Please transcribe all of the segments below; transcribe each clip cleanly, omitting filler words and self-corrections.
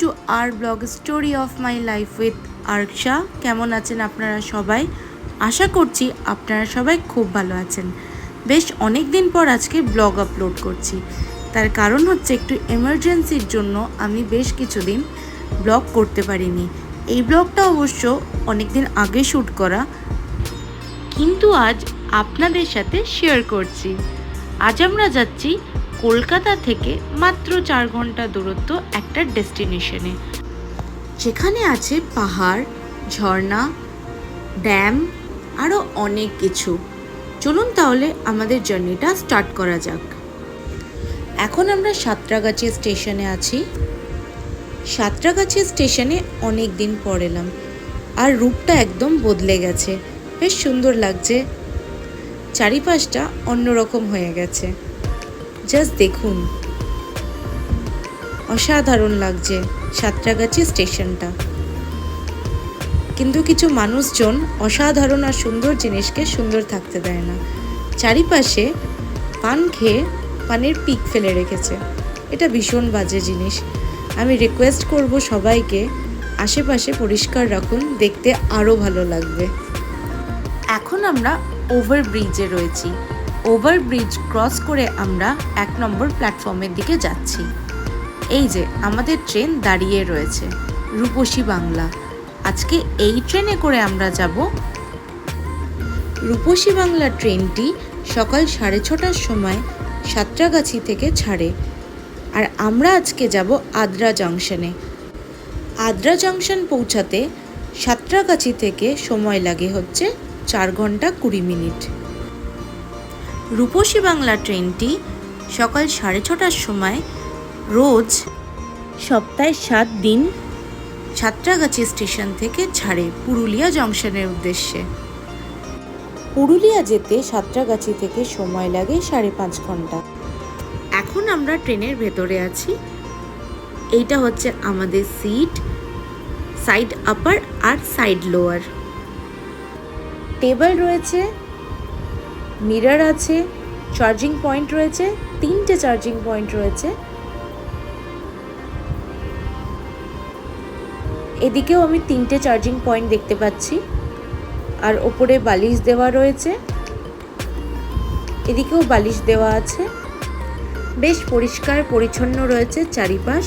Two our blog story of my life with Arksha. কেমন আছেন আপনারা সবাই? আশা করছি আপনারা সবাই খুব ভালো আছেন। বেশ অনেক দিন পর আজকে ব্লগ আপলোড করছি। তার কারণ হচ্ছে একটু এমার্জেন্সির জন্য আমি বেশ কিছুদিন ব্লগ করতে পারিনি। এই ব্লগটা অবশ্য অনেক দিন আগে শ্যুট করা, কিন্তু আজ আপনাদের সাথে শেয়ার করছি। আজ আমরা যাচ্ছি কলকাতা থেকে মাত্র 4 ঘন্টা দূরত্ব একটা ডেস্টিনেশনে, যেখানে আছে পাহাড়, ঝর্ণা, ড্যাম, আরও অনেক কিছু। চলুন তাহলে আমাদের জার্নিটা স্টার্ট করা যাক। এখন আমরা সাঁতরাগাছি স্টেশনে আছি। সাঁতরাগাছি স্টেশনে অনেক দিন পর এলাম, আর রূপটা একদম বদলে গেছে। বেশ সুন্দর লাগছে, চারিপাশটা অন্যরকম হয়ে গেছে। জাস্ট দেখুন, অসাধারণ লাগছে সাঁতরাগাছি স্টেশনটা। কিন্তু কিছু মানুষজন অসাধারণ আর সুন্দর জিনিসকে সুন্দর থাকতে দেয় না। চারিপাশে পান খেয়ে পানের পিক ফেলে রেখেছে। এটা ভীষণ বাজে জিনিস। আমি রিকোয়েস্ট করব সবাইকে আশেপাশে পরিষ্কার রাখুন, দেখতে আরও ভালো লাগবে। এখন আমরা ওভারব্রিজে রয়েছি। ওভারব্রিজ ক্রস করে আমরা 1 নম্বর প্ল্যাটফর্মের দিকে যাচ্ছি। এই যে আমাদের ট্রেন দাঁড়িয়ে রয়েছে, রূপসী বাংলা। আজকে এই ট্রেনে করে আমরা যাব। রূপসী বাংলা ট্রেনটি সকাল 6:30টার সময় সাঁতরাগাছি থেকে ছাড়ে, আর আমরা আজকে যাব আদ্রা জাংশনে। আদ্রা জাংশন পৌঁছাতে সাঁতরাগাছি থেকে সময় লাগে হচ্ছে 4 ঘন্টা 20 মিনিট। রূপসী বাংলা ট্রেনটি সকাল 6:30টার সময় রোজ সপ্তাহে 7 দিন সাঁতরাগাছি স্টেশন থেকে ছাড়ে পুরুলিয়া জংশনের উদ্দেশ্যে। পুরুলিয়া যেতে সাঁতরাগাছি থেকে সময় লাগে 5.5 ঘন্টা। এখন আমরা ট্রেনের ভেতরে আছি। এইটা হচ্ছে আমাদের সিট, সাইড আপার আর সাইড লোয়ার। টেবিল রয়েছে, মিরর আছে, চার্জিং পয়েন্ট রয়েছে, 3টে চার্জিং পয়েন্ট রয়েছে। এদিকেও আমি 3টে চার্জিং পয়েন্ট দেখতে পাচ্ছি, আর ওপরে বালিশ দেওয়া রয়েছে। এদিকেও বালিশ দেওয়া আছে। বেশ পরিষ্কার পরিচ্ছন্ন রয়েছে চারিপাশ।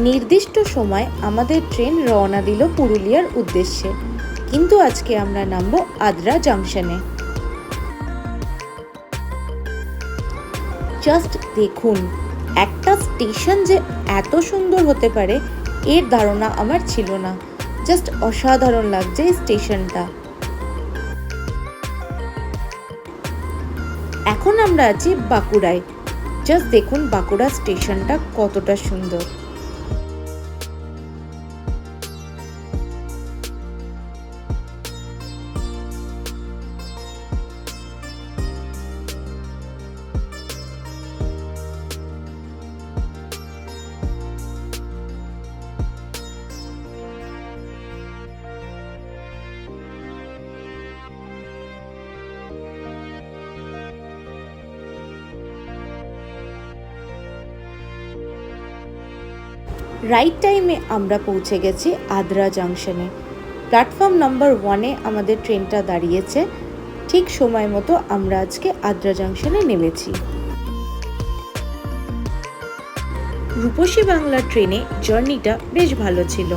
নির্দিষ্ট সময় আমাদের ট্রেন রওনা দিল পুরুলিয়ার উদ্দেশ্যে, কিন্তু আজকে আমরা নামবো আদ্রা জাংশনে। জাস্ট দেখুন, একটা স্টেশন যে এত সুন্দর হতে পারে এর ধারণা আমার ছিল না। জাস্ট অসাধারণ লাগছে এই স্টেশনটা। এখন আমরা আছি বাঁকুড়ায়। জাস্ট দেখুন বাঁকুড়া স্টেশনটা কতটা সুন্দর। রাইট টাইমে আমরা পৌঁছে গেছি আদ্রা জাংশনে। প্ল্যাটফর্ম নাম্বার 1-এ আমাদের ট্রেনটা দাঁড়িয়েছে। ঠিক সময় মতো আমরা আজকে আদ্রা জাংশনে নেমেছি। রূপসী বাংলা ট্রেনে জার্নিটা বেশ ভালো ছিল।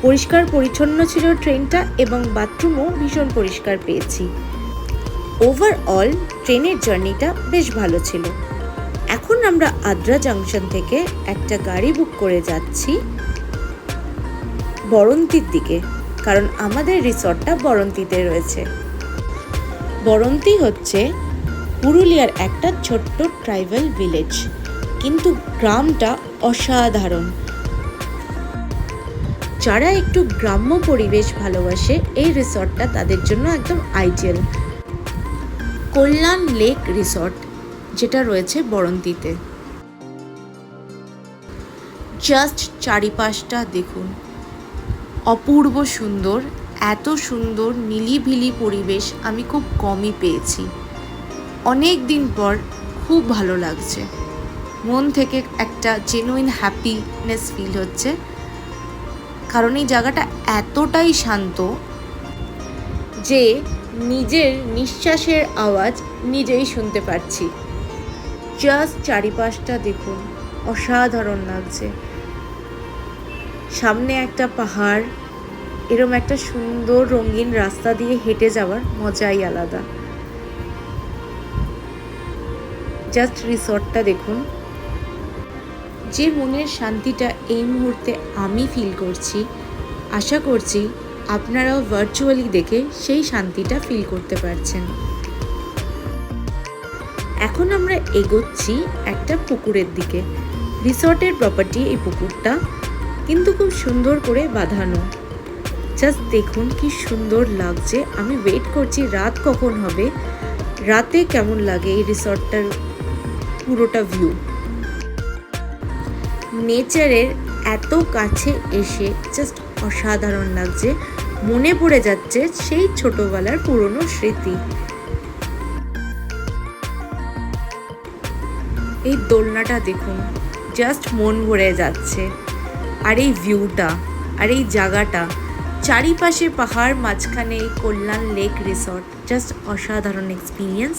পরিষ্কার পরিচ্ছন্ন ছিল ট্রেনটা, এবং বাথরুমও ভীষণ পরিষ্কার পেয়েছি। ওভারঅল ট্রেনের জার্নিটা বেশ ভালো ছিল। এখন আমরা আদ্রা জাংশন থেকে একটা গাড়ি বুক করে যাচ্ছি বরন্তির দিকে, কারণ আমাদের রিসর্টটা বরন্তিতে রয়েছে। বরন্তি হচ্ছে পুরুলিয়ার একটা ছোট্ট ট্রাইবাল ভিলেজ, কিন্তু গ্রামটা অসাধারণ। যারা একটু গ্রাম্য পরিবেশ ভালোবাসে এই রিসর্টটা তাদের জন্য একদম আইডিয়াল। কল্যাণ লেক রিসর্ট, যেটা রয়েছে বরন্তিতে। জাস্ট চারিপাশটা দেখুন, অপূর্ব সুন্দর, এত সুন্দর নিলিবিলি পরিবেশ আমি খুব কমই পেয়েছি। অনেক দিন পর খুব ভালো লাগছে, মন থেকে একটা জেনুইন হ্যাপিনেস ফিল হচ্ছে, কারণ এই জায়গাটা এতটাই শান্ত যে নিজের নিঃশ্বাসের আওয়াজ নিজেই শুনতে পাচ্ছি। জাস্ট চারিপাশটা দেখুন, অসাধারণ লাগছে। সামনে একটা পাহাড়, এরম একটা সুন্দর রঙিন রাস্তা দিয়ে হেঁটে যাওয়ার মজাই আলাদা। জাস্ট রিসর্টটা দেখুন। যে মনের শান্তিটা এই মুহূর্তে আমি ফিল করছি, আশা করছি আপনারাও ভার্চুয়ালি দেখে সেই শান্তিটা ফিল করতে পারছেন। এখন আমরা এগোচ্ছি একটা পুকুরের দিকে। রিসর্টের প্রপার্টি এই পুকুরটা, কিন্তু খুব সুন্দর করে বাঁধানো। জাস্ট দেখুন কি সুন্দর লাগছে। আমি ওয়েট করছি রাত কখন হবে, রাতে কেমন লাগে এই রিসর্টটার পুরোটা ভিউ। নেচারের এত কাছে এসে জাস্ট অসাধারণ লাগছে, মনে পড়ে যাচ্ছে সেই ছোটবেলার পুরনো স্মৃতি। এই দোলনাটা দেখুন, জাস্ট মন ভরে যাচ্ছে। আর এই ভিউটা, আর এই জায়গাটা, চারিপাশে পাহাড়, মাঝখানে এই কল্যাণ লেক রিসর্ট, জাস্ট অসাধারণ এক্সপিরিয়েন্স।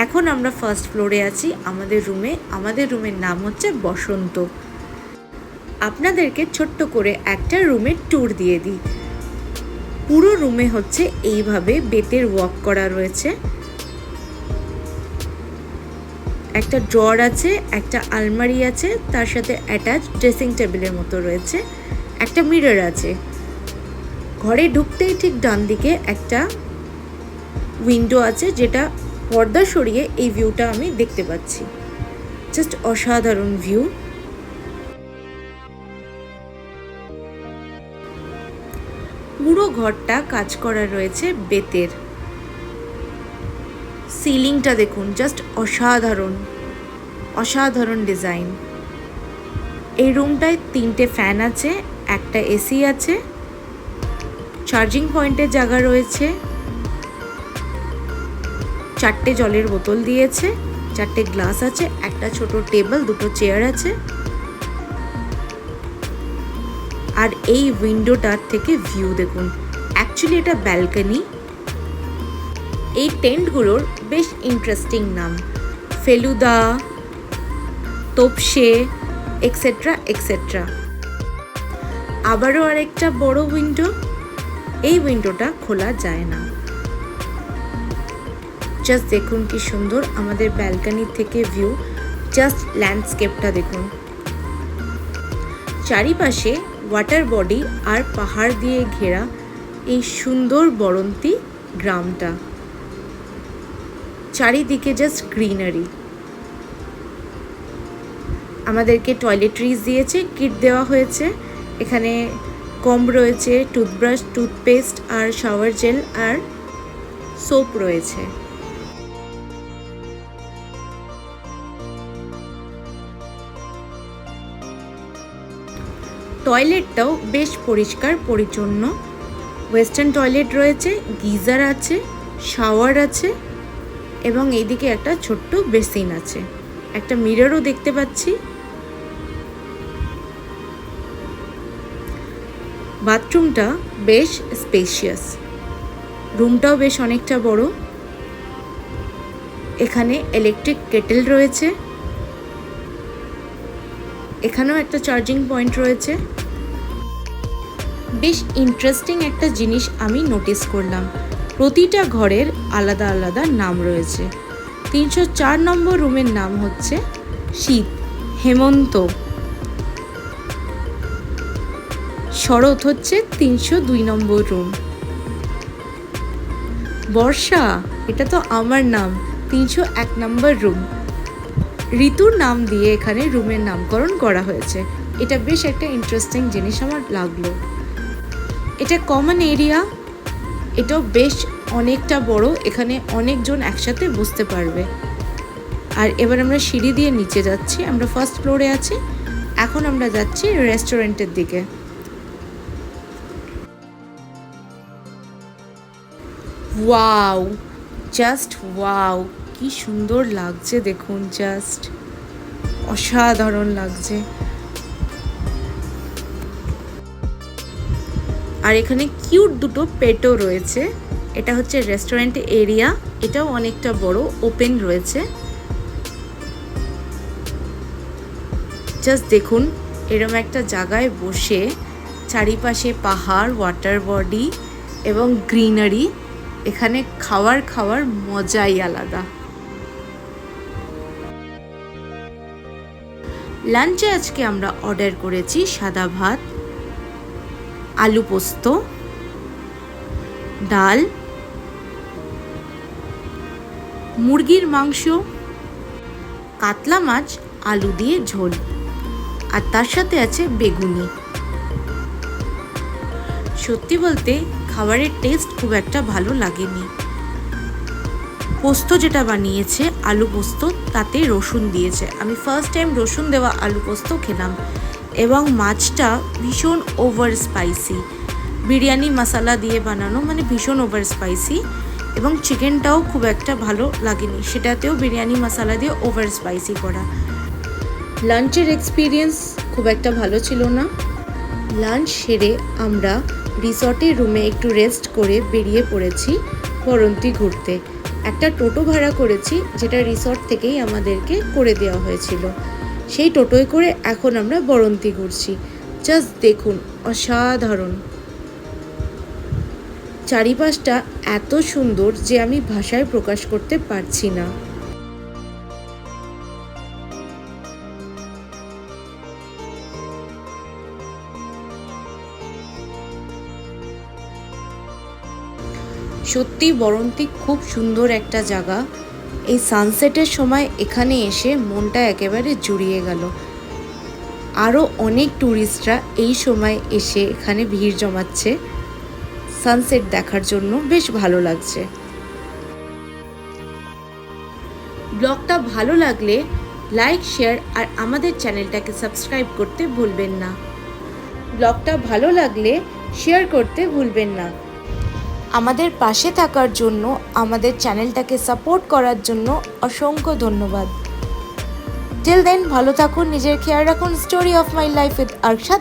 এখন আমরা ফার্স্ট ফ্লোরে আছি আমাদের রুমে। আমাদের রুমের নাম হচ্ছে বসন্ত। আপনাদেরকে ছোট্ট করে একটা রুমের ট্যুর দিয়ে দিই। পুরো রুমে হচ্ছে এইভাবে বেতের ওয়ার্ক করা রয়েছে। একটা ড্রয়ার আছে, একটা আলমারি আছে, তার সাথে অ্যাটাচ ড্রেসিং টেবিলের মতো রয়েছে, একটা মিরর আছে। ঘরে ঢুকতেই ঠিক ডান দিকে একটা উইন্ডো আছে, যেটা পর্দা সরিয়ে এই ভিউটা আমি দেখতে পাচ্ছি। জাস্ট অসাধারণ ভিউ। পুরো ঘরটা কাজ করা রয়েছে বেতের। সিলিংটা দেখুন, জাস্ট অসাধারণ, অসাধারণ ডিজাইন। এই রুমটায় 3টে ফ্যান আছে, একটা এসি আছে, চার্জিং পয়েন্টের জায়গা রয়েছে, 4টে জলের বোতল দিয়েছে, 4টে গ্লাস আছে, একটা ছোট টেবিল, 2টো চেয়ার আছে। আর এই উইন্ডোটার থেকে ভিউ দেখুন, অ্যাকচুয়ালি এটা ব্যালকনি। এই টেন্টগুলোর বেশ ইন্টারেস্টিং নাম, ফেলুদা, তোপসে, এক্সেট্রা এক্সেট্রা। আবারও আরেকটা বড় উইন্ডো, এই উইন্ডোটা খোলা যায় না। জাস্ট দেখুন কি সুন্দর আমাদের ব্যালকনি থেকে ভিউ। জাস্ট ল্যান্ডস্কেপটা দেখুন, চারিপাশে ওয়াটার বডি আর পাহাড় দিয়ে ঘেরা এই সুন্দর বরন্তি গ্রামটা। চারিদিকে জাস্ট গ্রিনারি। আমাদেরকে টয়লেট্রিজ দিয়েছে, কিট দেওয়া হয়েছে। এখানে কম্ব রয়েছে, টুথব্রাশ, টুথপেস্ট আর শাওয়ার জেল আর সোপ রয়েছে। টয়লেটটাও বেশ পরিষ্কার পরিচ্ছন্ন। ওয়েস্টার্ন টয়লেট রয়েছে, গিজার আছে, শাওয়ার আছে এবং এইদিকে একটা ছোট্ট বেসিন আছে, একটা মিররও দেখতে পাচ্ছি। বাথরুমটা বেশ স্পেশিয়াস, রুমটাও বেশ অনেকটা বড়। এখানে ইলেকট্রিক কেটেল রয়েছে, এখানেও একটা চার্জিং পয়েন্ট রয়েছে। বেশ ইন্টারেস্টিং একটা জিনিস আমি নোটিস করলাম, প্রতিটা ঘরের আলাদা আলাদা নাম রয়েছে। 304 নম্বর রুমের নাম হচ্ছে শীত, হেমন্ত। শরৎ হচ্ছে 302 নম্বর রুম। বর্ষা, এটা তো আমার নাম, 301 নম্বর রুম। ঋতুর নাম দিয়ে এখানে রুমের নামকরণ করা হয়েছে। এটা বেশ একটা ইন্টারেস্টিং জিনিস আমার লাগলো। এটা কমন এরিয়া, এটাও বেশ অনেকটা বড়, এখানে অনেকজন একসাথে বসতে পারবে। আর এবার আমরা সিঁড়ি দিয়ে নিচে যাচ্ছি, আমরা ফার্স্ট ফ্লোরে আছি। এখন আমরা যাচ্ছি রেস্টুরেন্টের দিকে। ওয়াও, জাস্ট ওয়াও, কি সুন্দর লাগছে দেখুন, জাস্ট অসাধারণ লাগছে। আর এখানে কিউট দুটো পেটও রয়েছে। এটা হচ্ছে রেস্টুরেন্ট এরিয়া, এটাও অনেকটা বড়, ওপেন রয়েছে। জাস্ট দেখুন, এরম একটা জায়গায় বসে চারিপাশে পাহাড়, ওয়াটার বডি এবং গ্রিনারি, এখানে খাওয়ার মজাই আলাদা। লাঞ্চে আজকে আমরা অর্ডার করেছি সাদা ভাত, আলু পোস্ত, ডাল, মুরগির মাংস, কাতলা মাছ আলু দিয়ে ঝোল, আর তার সাথে আছে বেগুনি। সত্যি বলতে খাবারের টেস্ট খুব একটা ভালো লাগেনি। পোস্ত যেটা বানিয়েছে আলু পোস্ত, তাতে রসুন দিয়েছে। আমি ফার্স্ট টাইম রসুন দেওয়া আলু পোস্ত খেলাম। এবং মাছটা ভীষণ ওভার স্পাইসি, বিরিয়ানি মশলা দিয়ে বানানো, মানে ভীষণ ওভার স্পাইসি। এবং চিকেনটাও খুব একটা ভালো লাগেনি, সেটাতেও বিরিয়ানি মশলা দিয়ে ওভার স্পাইসি করা। লাঞ্চের এক্সপিরিয়েন্স খুব একটা ভালো ছিল না। লাঞ্চ সেরে আমরা রিসর্টের রুমে একটু রেস্ট করে বেরিয়ে পড়েছি বরন্তী ঘুরতে। একটা টোটো ভাড়া করেছি, যেটা রিসর্ট থেকেই আমাদেরকে করে দেওয়া হয়েছিল। সেই টোটোয় করে এখন আমরা বরন্তী ঘুরছি। জাস্ট দেখুন, অসাধারণ। চারিপাশটা এত সুন্দর যে আমি ভাষায় প্রকাশ করতে পারছি না। সত্যি বরন্তী খুব সুন্দর একটা জায়গা। এই সানসেটের সময় এখানে এসে মনটা একেবারে জুড়িয়ে গেল। আরও অনেক ট্যুরিস্টরা এই সময় এসে এখানে ভিড় জমাচ্ছে সানসেট দেখার জন্য, বেশ ভালো লাগছে। ব্লগটা ভালো লাগলে লাইক, শেয়ার আর আমাদের চ্যানেলটাকে সাবস্ক্রাইব করতে ভুলবেন না। ব্লগটা ভালো লাগলে শেয়ার করতে ভুলবেন না। আমাদের পাশে থাকার জন্য, আমাদের চ্যানেলটাকে সাপোর্ট করার জন্য অসংখ্য ধন্যবাদ। টিল দেন ভালো থাকুন, নিজের খেয়াল রাখুন। Story of my life with ARSA.